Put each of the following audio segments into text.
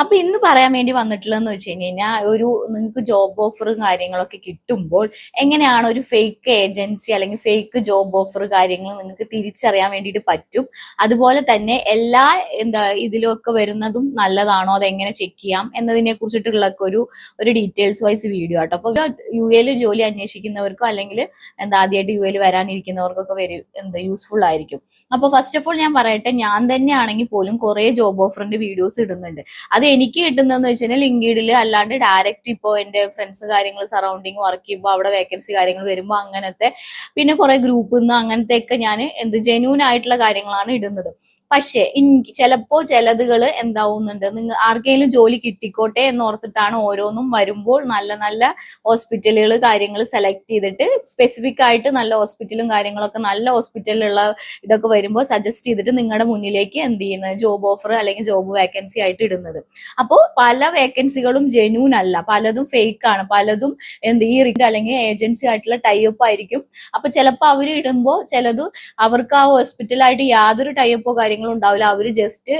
അപ്പൊ ഇന്ന് പറയാൻ വേണ്ടി വന്നിട്ടുള്ളതെന്ന് വെച്ച് കഴിഞ്ഞാൽ നിങ്ങൾക്ക് ജോബ് ഓഫറും കാര്യങ്ങളൊക്കെ കിട്ടുമ്പോൾ എങ്ങനെയാണ് ഒരു ഫേക്ക് ഏജൻസി അല്ലെങ്കിൽ ഫേക്ക് ജോബ് ഓഫർ കാര്യങ്ങൾ നിങ്ങൾക്ക് തിരിച്ചറിയാൻ വേണ്ടിയിട്ട് പറ്റും. അതുപോലെ തന്നെ എല്ലാ ഇതിലൊക്കെ വരുന്നതും നല്ലതാണോ, അതെങ്ങനെ ചെക്ക് ചെയ്യാം എന്നതിനെ കുറിച്ചിട്ടുള്ള ഒരു ഡീറ്റെയിൽസ് വൈസ് വീഡിയോ ആട്ടോ. അപ്പൊ യുഎയിൽ ജോലി അന്വേഷിക്കുന്നവർക്കോ അല്ലെങ്കിൽ ആദ്യമായിട്ട് യുഎയിൽ വരാനിരിക്കുന്നവർക്കൊക്കെ യൂസ്ഫുൾ ആയിരിക്കും. അപ്പൊ ഫസ്റ്റ് ഓഫ് ഓൾ ഞാൻ പറയട്ടെ, ഞാൻ തന്നെയാണെങ്കിൽ പോലും കുറെ ജോബ് ഓഫറിന്റെ വീഡിയോസ് ഇടുന്നുണ്ട്. അത് എനിക്ക് കിട്ടുന്നതെന്ന് വെച്ചാൽ ലിങ്ക്ഡിനിൽ അല്ലാണ്ട് ഡയറക്റ്റ് ഇപ്പോൾ എന്റെ ഫ്രണ്ട്സ് കാര്യങ്ങൾ സറൗണ്ടിങ് വർക്ക് ചെയ്യുമ്പോൾ അവിടെ വേക്കൻസി കാര്യങ്ങൾ വരുമ്പോൾ അങ്ങനത്തെ, പിന്നെ കുറെ ഗ്രൂപ്പിൽ നിന്ന് അങ്ങനത്തെ ഒക്കെ ഞാൻ ജെന്യൂൻ ആയിട്ടുള്ള കാര്യങ്ങളാണ് ഇടുന്നത്. പക്ഷേ ചിലപ്പോ ചിലതുകൾ എന്താവുന്നുണ്ട്, നിങ്ങൾ ആർക്കെങ്കിലും ജോലി കിട്ടിക്കോട്ടെ എന്നോർത്തിട്ടാണ് ഓരോന്നും വരുമ്പോൾ നല്ല നല്ല ഹോസ്പിറ്റലുകൾ കാര്യങ്ങൾ സെലക്ട് ചെയ്തിട്ട് സ്പെസിഫിക് ആയിട്ട് നല്ല ഹോസ്പിറ്റലും കാര്യങ്ങളൊക്കെ നല്ല ഹോസ്പിറ്റലിലുള്ള ഇതൊക്കെ വരുമ്പോൾ സജസ്റ്റ് ചെയ്തിട്ട് നിങ്ങളുടെ മുന്നിലേക്ക് ചെയ്യുന്നത് ജോബ് ഓഫർ അല്ലെങ്കിൽ ജോബ് വേക്കൻസി ആയിട്ട് ഇടുന്നത്. അപ്പോൾ പല വേക്കൻസികളും ജെന്യൂൻ അല്ല, പലതും ഫേക്ക് ആണ്, പലതും ഈ അല്ലെങ്കിൽ ഏജൻസി ആയിട്ടുള്ള ടൈപ്പ് ആയിരിക്കും. അപ്പൊ ചിലപ്പോൾ അവർ ഇടുമ്പോൾ ചിലത് അവർക്ക് ആ ഹോസ്പിറ്റലായിട്ട് യാതൊരു ടൈപ്പോ കാര്യങ്ങളോ ഉണ്ടാവില്ല, അവർ ജസ്റ്റ്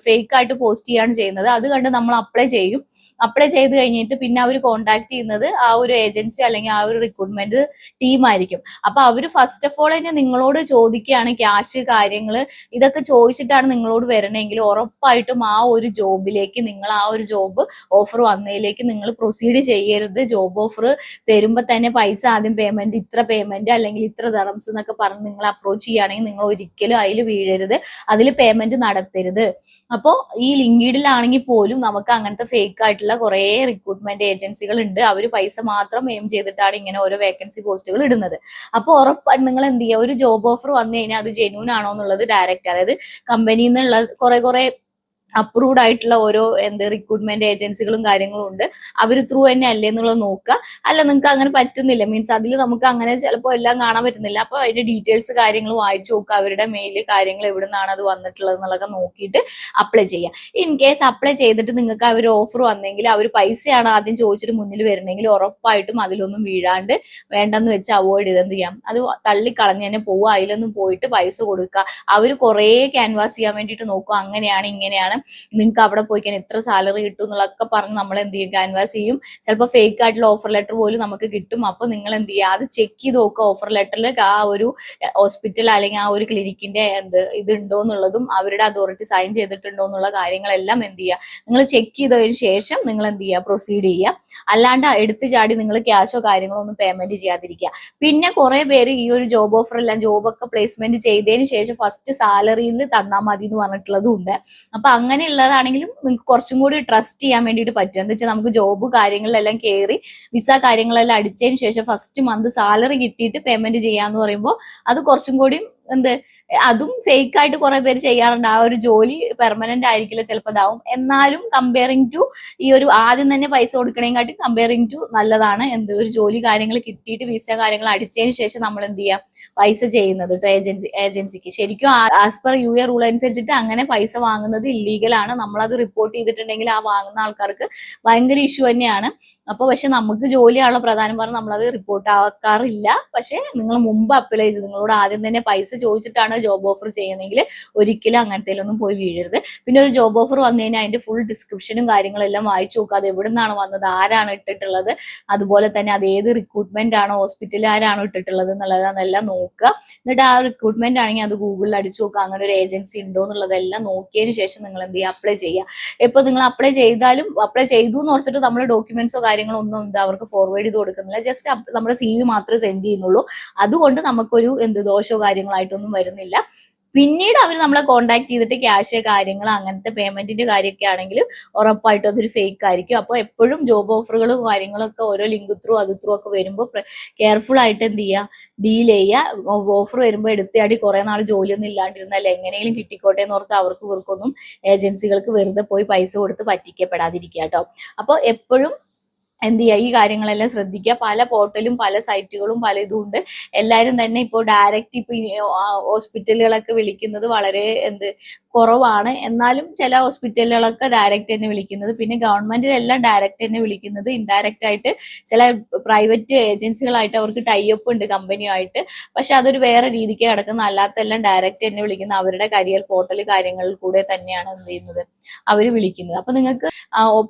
ഫേക്ക് ആയിട്ട് പോസ്റ്റ് ചെയ്യാണ് ചെയ്യുന്നത്. അത് കണ്ട് നമ്മൾ അപ്ലൈ ചെയ്യും. അപ്ലൈ ചെയ്ത് കഴിഞ്ഞിട്ട് പിന്നെ അവർ കോൺടാക്ട് ചെയ്യുന്നത് ആ ഒരു ഏജൻസി അല്ലെങ്കിൽ ആ ഒരു റിക്രൂട്ട്മെന്റ് ടീം ആയിരിക്കും. അപ്പൊ അവർ ഫസ്റ്റ് ഓഫ് ഓൾ തന്നെ നിങ്ങളോട് ചോദിക്കുകയാണ് ക്യാഷ് കാര്യങ്ങൾ ഇതൊക്കെ ചോദിച്ചിട്ടാണ് നിങ്ങളോട് വരണമെങ്കിൽ ഉറപ്പായിട്ടും ആ ഒരു ജോബിലേക്ക് നിങ്ങൾ ആ ഒരു ജോബ് ഓഫർ വന്നതിലേക്ക് നിങ്ങൾ പ്രൊസീഡ് ചെയ്യരുത്. ജോബ് ഓഫർ തരുമ്പോൾ തന്നെ പൈസ ആദ്യം പേയ്മെന്റ്, ഇത്ര പേയ്മെന്റ് അല്ലെങ്കിൽ ഇത്ര ദറംസ് എന്നൊക്കെ പറഞ്ഞ് നിങ്ങൾ അപ്രോച്ച് ചെയ്യുകയാണെങ്കിൽ നിങ്ങൾ ഒരിക്കലും അതിൽ വീഴരുത്, അതിൽ പേയ്മെന്റ് നടത്തരുത്. അപ്പോൾ ഈ ലിങ്ക്ഡിനിലാണെങ്കിൽ പോലും നമുക്ക് അങ്ങനത്തെ ഫേക്ക് ആയിട്ടുള്ള കുറെ റിക്രൂട്ട്മെന്റ് ഏജൻസികൾ ഉണ്ട്. അവർ പൈസ മാത്രം എയിം ചെയ്തിട്ടാണ് ഇങ്ങനെ ഓരോ വേക്കൻസി പോസ്റ്റുകൾ ഇടുന്നത്. അപ്പോൾ ഉറപ്പായിട്ട് നിങ്ങൾ എന്ത് ചെയ്യുക, ഒരു ജോബ് ഓഫർ വന്നു കഴിഞ്ഞാൽ അത് ജെന്യൂൻ ആണോ എന്നുള്ളത് ഡയറക്റ്റ്, അതായത് കമ്പനിയിൽ നിന്നുള്ള കുറെ അപ്രൂവ്ഡ് ആയിട്ടുള്ള ഓരോ റിക്രൂട്ട്മെന്റ് ഏജൻസികളും കാര്യങ്ങളും ഉണ്ട്, അവർ ത്രൂ തന്നെ അല്ലേ എന്നുള്ളത് നോക്കുക. അല്ല നിങ്ങൾക്ക് അങ്ങനെ പറ്റുന്നില്ല, മീൻസ് അതിൽ നമുക്ക് അങ്ങനെ ചിലപ്പോൾ എല്ലാം കാണാൻ പറ്റുന്നില്ല, അപ്പൊ അതിന്റെ ഡീറ്റെയിൽസ് കാര്യങ്ങൾ വായിച്ചു നോക്കുക, അവരുടെ മെയില് കാര്യങ്ങൾ എവിടെ നിന്നാണ് അത് വന്നിട്ടുള്ളത് എന്നുള്ളതൊക്കെ നോക്കിയിട്ട് അപ്ലൈ ചെയ്യുക. ഇൻ കേസ് അപ്ലൈ ചെയ്തിട്ട് നിങ്ങൾക്ക് അവർ ഓഫർ വന്നെങ്കിൽ അവർ പൈസയാണ് ആദ്യം ചോദിച്ചിട്ട് മുന്നിൽ വരണമെങ്കിൽ ഉറപ്പായിട്ടും അതിലൊന്നും വീഴാണ്ട് വേണ്ടെന്ന് വെച്ച് അവോയ്ഡ് ചെയ്ത് എന്ത് ചെയ്യാം, അത് തള്ളിക്കളഞ്ഞ് തന്നെ പോവുക. അതിലൊന്നും പോയിട്ട് പൈസ കൊടുക്കുക. അവർ കുറെ ക്യാൻവാസ് ചെയ്യാൻ വേണ്ടിയിട്ട് നോക്കുക, അങ്ങനെയാണ് ഇങ്ങനെയാണ്, നിങ്ങൾക്ക് അവിടെ പോയി കഴിഞ്ഞാൽ ഇത്ര സാലറി കിട്ടും എന്നുള്ളതൊക്കെ പറഞ്ഞ് നമ്മൾ എന്ത് ചെയ്യും, ക്യാൻവാസ് ചെയ്യും. ചിലപ്പോൾ ഫേക്ക് ആയിട്ടുള്ള ഓഫർ ലെറ്റർ പോലും നമുക്ക് കിട്ടും. അപ്പൊ നിങ്ങൾ എന്ത് ചെയ്യുക, അത് ചെക്ക് ചെയ്ത് നോക്കുക. ഓഫർ ലെറ്ററിൽ ആ ഒരു ഹോസ്പിറ്റൽ അല്ലെങ്കിൽ ആ ഒരു ക്ലിനിക്കിന്റെ ഇതുണ്ടോ എന്നുള്ളതും അവരുടെ അതോറിറ്റി സൈൻ ചെയ്തിട്ടുണ്ടോ എന്നുള്ള കാര്യങ്ങളെല്ലാം എന്ത് ചെയ്യുക, നിങ്ങൾ ചെക്ക് ചെയ്തതിന് ശേഷം നിങ്ങൾ എന്ത് ചെയ്യുക, പ്രൊസീഡ് ചെയ്യുക. അല്ലാണ്ട് എടുത്തു ചാടി നിങ്ങൾ ക്യാഷോ കാര്യങ്ങളോ ഒന്നും പേയ്മെന്റ് ചെയ്യാതിരിക്കുക. പിന്നെ കുറെ പേര് ഈ ഒരു ജോബ് ഓഫർ എല്ലാം ജോബൊക്കെ പ്ലേസ്മെന്റ് ചെയ്തതിന് ശേഷം ഫസ്റ്റ് സാലറിയിൽ തന്നാൽ മതി എന്ന് പറഞ്ഞിട്ടുള്ളതും ഉണ്ട്. അപ്പൊ അങ്ങനെയുള്ളതാണെങ്കിലും നിങ്ങൾക്ക് കുറച്ചും കൂടി ട്രസ്റ്റ് ചെയ്യാൻ വേണ്ടിയിട്ട് പറ്റും. എന്താ വെച്ചാൽ നമുക്ക് ജോബ് കാര്യങ്ങളിലെല്ലാം കയറി വിസ കാര്യങ്ങളെല്ലാം അടിച്ചതിന് ശേഷം ഫസ്റ്റ് മന്ത് സാലറി കിട്ടിയിട്ട് പേയ്മെന്റ് ചെയ്യാന്ന് പറയുമ്പോൾ അത് കുറച്ചും കൂടി അതും ഫേക്ക് ആയിട്ട് കുറെ പേര് ചെയ്യാറുണ്ട്. ആ ഒരു ജോലി പെർമനന്റ് ആയിരിക്കില്ല, ചിലപ്പോൾ ഇതാവും. എന്നാലും കമ്പയറിങ് ടു ഈ ഒരു ആദ്യം തന്നെ പൈസ കൊടുക്കണേക്കാട്ടി കമ്പയറിങ് ടു നല്ലതാണ് ഒരു ജോലി കാര്യങ്ങൾ കിട്ടിയിട്ട് വിസ കാര്യങ്ങൾ അടിച്ചതിന് ശേഷം നമ്മൾ എന്ത് ചെയ്യാം, പൈസ ചെയ്യുന്നത് ഏജൻസിക്ക്. ശരിക്കും as per U A rule അനുസരിച്ചിട്ട് അങ്ങനെ പൈസ വാങ്ങുന്നത് ഇല്ലീഗലാണ്. നമ്മളത് റിപ്പോർട്ട് ചെയ്തിട്ടുണ്ടെങ്കിൽ ആ വാങ്ങുന്ന ആൾക്കാർക്ക് ഭയങ്കര ഇഷ്യൂ തന്നെയാണ്. അപ്പൊ പക്ഷെ നമുക്ക് ജോലിയാണല്ലോ പ്രധാനം പറഞ്ഞ് നമ്മളത് റിപ്പോർട്ട് ആക്കാറില്ല. പക്ഷെ നിങ്ങൾ മുമ്പ് അപ്ലൈ ചെയ്ത് നിങ്ങളോട് ആദ്യം തന്നെ പൈസ ചോദിച്ചിട്ടാണ് ജോബ് ഓഫർ ചെയ്യുന്നതെങ്കിൽ ഒരിക്കലും അങ്ങനത്തേലൊന്നും പോയി വീഴരുത്. പിന്നെ ഒരു ജോബ് ഓഫർ വന്നു കഴിഞ്ഞാൽ അതിന്റെ ഫുൾ ഡിസ്ക്രിപ്ഷനും കാര്യങ്ങളെല്ലാം വായിച്ചു നോക്കുക. അത് എവിടെ നിന്നാണ് വന്നത്, ആരാണ് ഇട്ടിട്ടുള്ളത്, അതുപോലെ തന്നെ അത് ഏത് റിക്രൂട്ട്മെന്റ് ആണോ ഹോസ്പിറ്റലുകാരാണോ ഇട്ടിട്ടുള്ളത് എന്നുള്ളത് അതെല്ലാം നോക്കുക. എന്നിട്ട് ആ റിക്രൂട്ട്മെന്റ് ആണെങ്കിൽ അത് ഗൂഗിളിൽ അടിച്ചു നോക്കുക, അങ്ങനെ ഒരു ഏജൻസി ഉണ്ടോ എന്നുള്ളതെല്ലാം നോക്കിയതിന് ശേഷം നിങ്ങൾ എന്ത് ചെയ്യുക, അപ്ലൈ ചെയ്യുക. ഇപ്പൊ നിങ്ങൾ അപ്ലൈ ചെയ്താലും അപ്ലൈ ചെയ്തു എന്ന് ഓർത്തിട്ട് നമ്മുടെ ഡോക്യുമെന്റ്സോ കാര്യങ്ങളോ ഒന്നും അവർക്ക് ഫോർവേഡ് ചെയ്ത് കൊടുക്കുന്നില്ല, ജസ്റ്റ് നമ്മുടെ CV മാത്രമേ സെൻഡ് ചെയ്യുന്നുള്ളൂ. അതുകൊണ്ട് നമുക്കൊരു ദോഷമോ കാര്യങ്ങളായിട്ടൊന്നും വരുന്നില്ല. പിന്നീട് അവർ നമ്മളെ കോൺടാക്ട് ചെയ്തിട്ട് ക്യാഷ് കാര്യങ്ങൾ അങ്ങനത്തെ പേയ്മെന്റിന്റെ കാര്യമൊക്കെ ആണെങ്കിൽ ഉറപ്പായിട്ടും അതൊരു ഫേക്ക് ആയിരിക്കും. അപ്പോൾ എപ്പോഴും ജോബ് ഓഫറുകളും കാര്യങ്ങളൊക്കെ ഓരോ ലിങ്ക് ത്രൂ ഒക്കെ വരുമ്പോൾ കെയർഫുൾ ആയിട്ട് എന്ത് ചെയ്യുക, ഡീൽ ചെയ്യുക. ഓഫർ വരുമ്പോൾ എടുത്തിയാടി കുറെ നാൾ ജോലിയൊന്നും ഇല്ലാണ്ടിരുന്നാൽ എങ്ങനെയും കിട്ടിക്കോട്ടെ എന്ന് ഓർത്ത് ഇവർക്കൊന്നും ഏജൻസികൾക്ക് വെറുതെ പോയി പൈസ കൊടുത്ത് പറ്റിക്കപ്പെടാതിരിക്കുക കേട്ടോ. അപ്പോൾ എപ്പോഴും എന്ത് ചെയ്യുക, ഈ കാര്യങ്ങളെല്ലാം ശ്രദ്ധിക്കുക. പല പോർട്ടലും പല സൈറ്റുകളും പല ഇതും ഉണ്ട്. എല്ലാവരും തന്നെ ഇപ്പോൾ ഡയറക്റ്റ് ഇപ്പൊ ഹോസ്പിറ്റലുകളൊക്കെ വിളിക്കുന്നത് വളരെ കുറവാണ്. എന്നാലും ചില ഹോസ്പിറ്റലുകളൊക്കെ ഡയറക്റ്റ് തന്നെ വിളിക്കുന്നത്, പിന്നെ ഗവൺമെന്റിലെല്ലാം ഡയറക്റ്റ് തന്നെ വിളിക്കുന്നത്. ഇൻഡയറക്റ്റ് ആയിട്ട് ചില പ്രൈവറ്റ് ഏജൻസികളായിട്ട് അവർക്ക് ടൈ അപ്പ് ഉണ്ട് കമ്പനിയുമായിട്ട്, പക്ഷെ അതൊരു വേറെ രീതിക്ക് കിടക്കുന്ന. അല്ലാത്തെല്ലാം ഡയറക്റ്റ് തന്നെ വിളിക്കുന്ന അവരുടെ കരിയർ പോർട്ടൽ കാര്യങ്ങളിൽ കൂടെ തന്നെയാണ് എന്ത് ചെയ്യുന്നത്, അവർ വിളിക്കുന്നത്. അപ്പൊ നിങ്ങൾക്ക്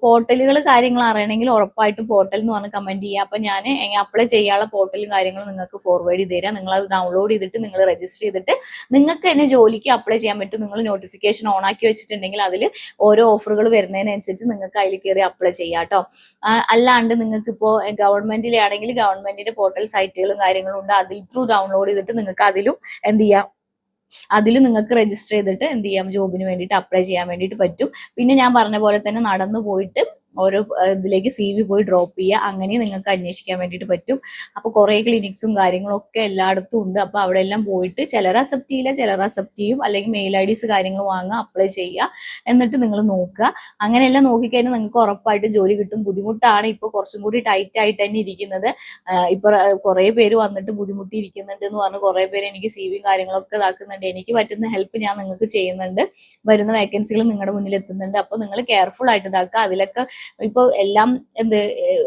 പോർട്ടലുകൾ കാര്യങ്ങൾ അറിയണമെങ്കിൽ ഉറപ്പായിട്ടും പോർട്ടൽ എന്ന് പറഞ്ഞ് കമന്റ് ചെയ്യുക. അപ്പൊ ഞാൻ അപ്ലൈ ചെയ്യാനുള്ള പോർട്ടലും കാര്യങ്ങളും നിങ്ങൾക്ക് ഫോർവേഡ് ചെയ്ത് തരാം. നിങ്ങൾ അത് ഡൗൺലോഡ് ചെയ്തിട്ട് നിങ്ങൾ രജിസ്റ്റർ ചെയ്തിട്ട് നിങ്ങൾക്ക് തന്നെ ജോലിക്ക് അപ്ലൈ ചെയ്യാൻ പറ്റും. നിങ്ങൾ നോട്ടിഫിക്കേഷൻ ഓൺ ആക്കി വെച്ചിട്ടുണ്ടെങ്കിൽ അതിൽ ഓരോ ഓഫറുകൾ വരുന്നതിനനുസരിച്ച് നിങ്ങൾക്ക് അതിൽ കയറി അപ്ലൈ ചെയ്യാം കേട്ടോ. അല്ലാണ്ട് നിങ്ങൾക്ക് ഇപ്പോൾ ഗവൺമെന്റിലാണെങ്കിൽ ഗവൺമെന്റിന്റെ പോർട്ടൽ സൈറ്റുകളും കാര്യങ്ങളും ഉണ്ട്, അതിൽ ത്രൂ ഡൗൺലോഡ് ചെയ്തിട്ട് നിങ്ങൾക്ക് അതിലും എന്ത് ചെയ്യാം, അതിൽ നിങ്ങൾക്ക് രജിസ്റ്റർ ചെയ്തിട്ട് എന്ത് ചെയ്യാം, ജോബിന് വേണ്ടിയിട്ട് അപ്ലൈ ചെയ്യാൻ വേണ്ടിയിട്ട് പറ്റും. പിന്നെ ഞാൻ പറഞ്ഞ പോലെ തന്നെ നടന്നു പോയിട്ട് ഓരോ ഇതിലേക്ക് CV പോയി ഡ്രോപ്പ് ചെയ്യുക, അങ്ങനെ നിങ്ങൾക്ക് അന്വേഷിക്കാൻ വേണ്ടിയിട്ട് പറ്റും. അപ്പോൾ കുറേ ക്ലിനിക്സും കാര്യങ്ങളും ഒക്കെ എല്ലായിടത്തും ഉണ്ട്. അപ്പോൾ അവിടെ എല്ലാം പോയിട്ട് ചിലർ അക്സെപ്റ്റ് ചെയ്യില്ല, ചിലർ അക്സെപ്റ്റ് ചെയ്യും. അല്ലെങ്കിൽ മെയിൽ IDs കാര്യങ്ങൾ വാങ്ങുക, അപ്ലൈ ചെയ്യുക, എന്നിട്ട് നിങ്ങൾ നോക്കുക. അങ്ങനെയെല്ലാം നോക്കിക്കഴിഞ്ഞാൽ നിങ്ങൾക്ക് ഉറപ്പായിട്ട് ജോലി കിട്ടും. ബുദ്ധിമുട്ടാണ്, ഇപ്പോൾ കുറച്ചും കൂടി ടൈറ്റ് ആയിട്ട് തന്നെ ഇരിക്കുന്നത്. ഇപ്പൊ കുറേ പേര് വന്നിട്ട് ബുദ്ധിമുട്ടി ഇരിക്കുന്നുണ്ട് എന്ന് പറഞ്ഞ് കുറേ പേര് എനിക്ക് CV കാര്യങ്ങളൊക്കെ ഇതാക്കുന്നുണ്ട്. എനിക്ക് പറ്റുന്ന ഹെൽപ്പ് ഞാൻ നിങ്ങൾക്ക് ചെയ്യുന്നുണ്ട്. വരുന്ന വേക്കൻസികൾ നിങ്ങളുടെ മുന്നിൽ എത്തുന്നുണ്ട്. അപ്പോൾ നിങ്ങൾ കെയർഫുൾ ആയിട്ട് ഇതാക്കുക. അതിലൊക്കെ ഇപ്പോൾ എല്ലാം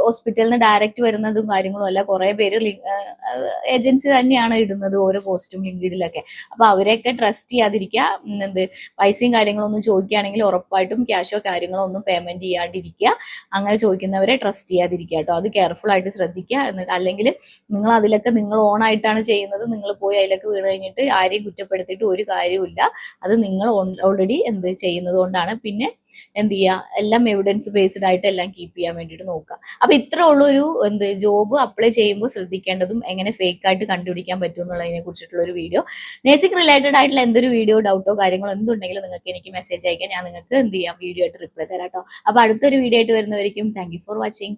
ഹോസ്പിറ്റലിന് ഡയറക്റ്റ് വരുന്നതും കാര്യങ്ങളും അല്ല, കുറേ പേര് ഏജൻസി തന്നെയാണ് ഇടുന്നത് ഓരോ പോസ്റ്റും ലിങ്ക്ഡിനിലൊക്കെ. അപ്പൊ അവരെയൊക്കെ ട്രസ്റ്റ് ചെയ്യാതിരിക്കുക. പൈസയും കാര്യങ്ങളൊന്നും ചോദിക്കുകയാണെങ്കിൽ ഉറപ്പായിട്ടും ക്യാഷോ കാര്യങ്ങളോ ഒന്നും പേയ്മെന്റ് ചെയ്യാണ്ടിരിക്കുക. അങ്ങനെ ചോദിക്കുന്നവരെ ട്രസ്റ്റ് ചെയ്യാതിരിക്കുക കേട്ടോ. അത് കെയർഫുൾ ആയിട്ട് ശ്രദ്ധിക്കുക. എന്നിട്ട് അല്ലെങ്കിൽ നിങ്ങൾ അതിലൊക്കെ നിങ്ങൾ ഓൺ ആയിട്ടാണ് ചെയ്യുന്നത്, നിങ്ങൾ പോയി അതിലൊക്കെ വീണ് കഴിഞ്ഞിട്ട് ആരെയും കുറ്റപ്പെടുത്തിയിട്ട് ഒരു കാര്യമില്ല. അത് നിങ്ങൾ ഓൾറെഡി ചെയ്യുന്നത് കൊണ്ടാണ്. പിന്നെ എന്ത് ചെയ്യുക, എല്ലാം എവിഡൻസ് ബേസ്ഡ് ആയിട്ട് എല്ലാം കീപ്പ് ചെയ്യാൻ വേണ്ടിയിട്ട് നോക്കുക. അപ്പൊ ഇത്ര ഉള്ളൊരു ജോബ് അപ്ലൈ ചെയ്യുമ്പോൾ ശ്രദ്ധിക്കേണ്ടതും എങ്ങനെ ഫേക്ക് ആയിട്ട് കണ്ടുപിടിക്കാൻ പറ്റും എന്നുള്ളതിനെ കുറിച്ചിട്ടുള്ള ഒരു വീഡിയോ. നേഴ്സിംഗ് റിലേറ്റഡ് ആയിട്ടുള്ള എന്തൊരു വീഡിയോ ഡൗട്ടോ കാര്യങ്ങളോ എന്തുണ്ടെങ്കിലും നിങ്ങൾക്ക് എനിക്ക് മെസ്സേജ് അയക്കാം. ഞാൻ നിങ്ങൾക്ക് എന്ത് ചെയ്യാം, വീഡിയോ ആയിട്ട് റിപ്ലൈ തരാം കേട്ടോ. അപ്പൊ അടുത്തൊരു വീഡിയോ ആയിട്ട് വരുന്നവരിക്കും താങ്ക് യു ഫോർ വാച്ചിങ്.